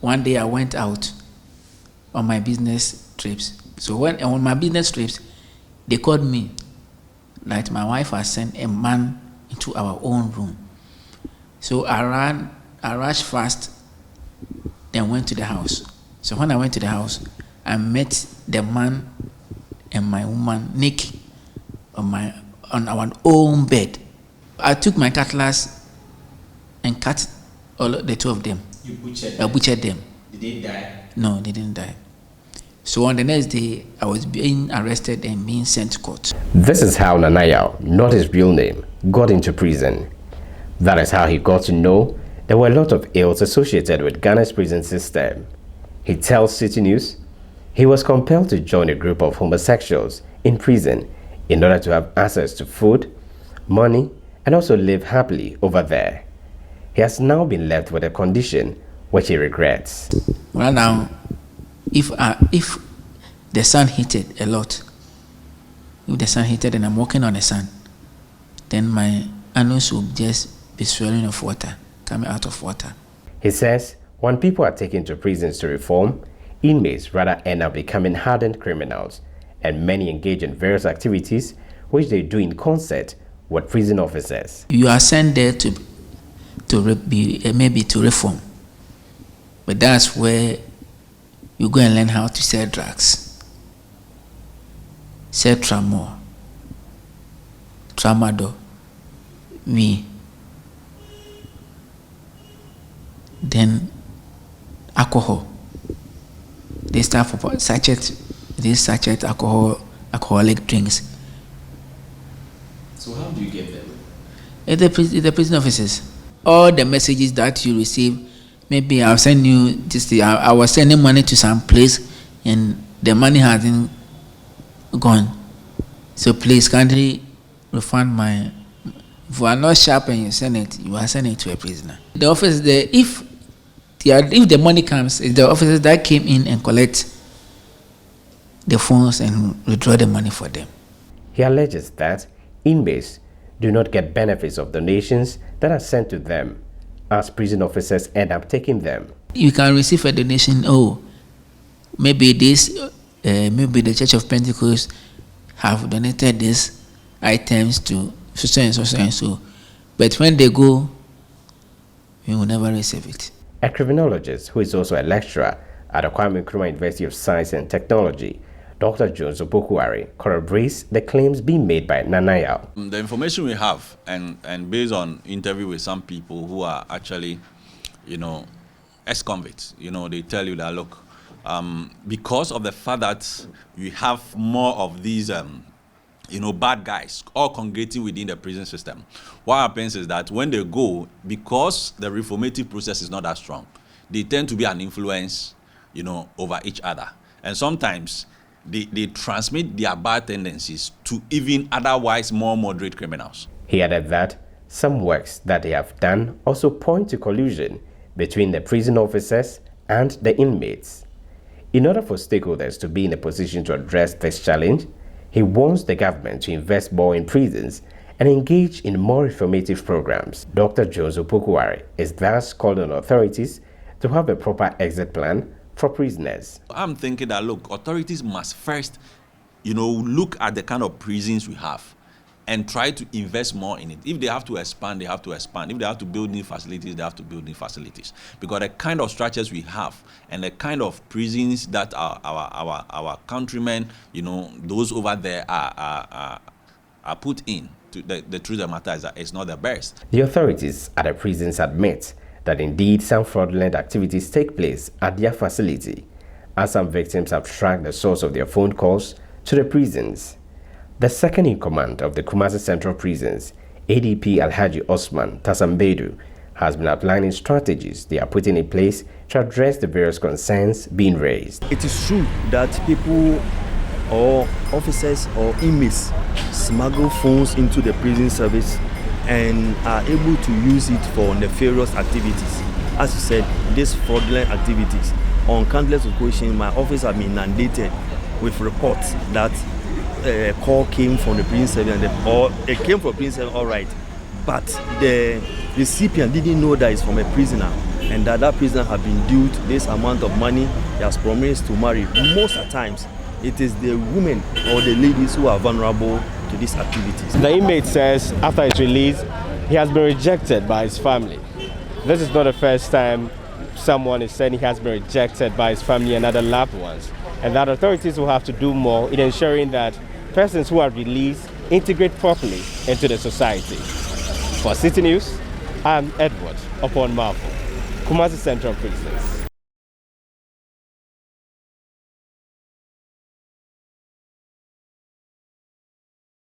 one day I went out on my business trips. So when on my business trips, they called me that my wife has sent a man into our own room. So I rushed fast, then went to the house. So when I went to the house, I met the man and my woman naked on our own bed. I took my cutlass and cut the two of them. You butchered I butchered them. Did they die? No, they didn't die. So on the next day, I was being arrested and being sent to court. This is how Nanaya, not his real name, got into prison. That is how he got to know there were a lot of ills associated with Ghana's prison system. He tells Citi News he was compelled to join a group of homosexuals in prison in order to have access to food, money, and also live happily over there. He has now been left with a condition which he regrets. Well, now, if the sun heated a lot, if the sun heated and I'm walking on the sun, then my anus will just be swelling of water, coming out of water. He says when people are taken to prisons to reform, inmates rather end up becoming hardened criminals, and many engage in various activities which they do in concert with prison officers. You are sent there maybe to reform, but that's where you go and learn how to sell drugs, sell tramadol, then alcohol. They start for sachet alcoholic drinks. So how do you get them? The prison officers. All the messages that you receive, maybe I'll send you this. I was sending money to some place, and the money hasn't gone. So please kindly refund my. If you are not sharp and you send it, you are sending it to a prisoner. The office there, if the money comes, it's the officers that came in and collect the funds and withdraw the money for them. He alleges that inmates do not get benefits of donations that are sent to them, as prison officers end up taking them. You can receive a donation. Oh, maybe maybe the Church of Pentecost have donated these items to so and so and so, but when they go, you will never receive it. A criminologist who is also a lecturer at the Kwame Nkrumah University of Science and Technology, Dr. Jones Opokuwari, corroborates the claims being made by Nanaya. The information we have, and based on interview with some people who are actually, ex-convicts, they tell you that, look, because of the fact that we have more of these, bad guys all congregating within the prison system, what happens is that when they go, because the reformative process is not that strong, they tend to be an influence, over each other. And sometimes they transmit their bad tendencies to even otherwise more moderate criminals. He added that some works that they have done also point to collusion between the prison officers and the inmates. In order for stakeholders to be in a position to address this challenge, he wants the government to invest more in prisons and engage in more reformative programs. Dr. Jones Opokuwari is thus called on authorities to have a proper exit plan for prisoners. I'm thinking that, look, authorities must first, look at the kind of prisons we have and try to invest more in it. If they have to expand, they have to expand. If they have to build new facilities, they have to build new facilities. Because the kind of structures we have and the kind of prisons that our countrymen, those over there are put in, the truth of the matter is that it's not the best. The authorities at the prisons admit that indeed some fraudulent activities take place at their facility, as some victims have tracked the source of their phone calls to the prisons. The second in command of the Kumasi Central Prisons, ADP Alhaji Osman Tasambedu, has been outlining strategies they are putting in place to address the various concerns being raised. It is true that people or officers or inmates smuggle phones into the prison service and are able to use it for nefarious activities. As you said, these fraudulent activities. On countless occasions, my office has been inundated with reports that a call came from the prison service, or it came from prison service, all right, but the recipient didn't know that it's from a prisoner. and that prisoner has been due this amount of money he has promised to marry, most of the times it is the women or the ladies who are vulnerable to these activities. The inmate says after his release, he has been rejected by his family. This is not the first time someone is saying he has been rejected by his family and other loved ones, and that authorities will have to do more in ensuring that persons who are released integrate properly into the society. For Citi News, I'm Edward Upon Marvel, Kumasi Central Prisons.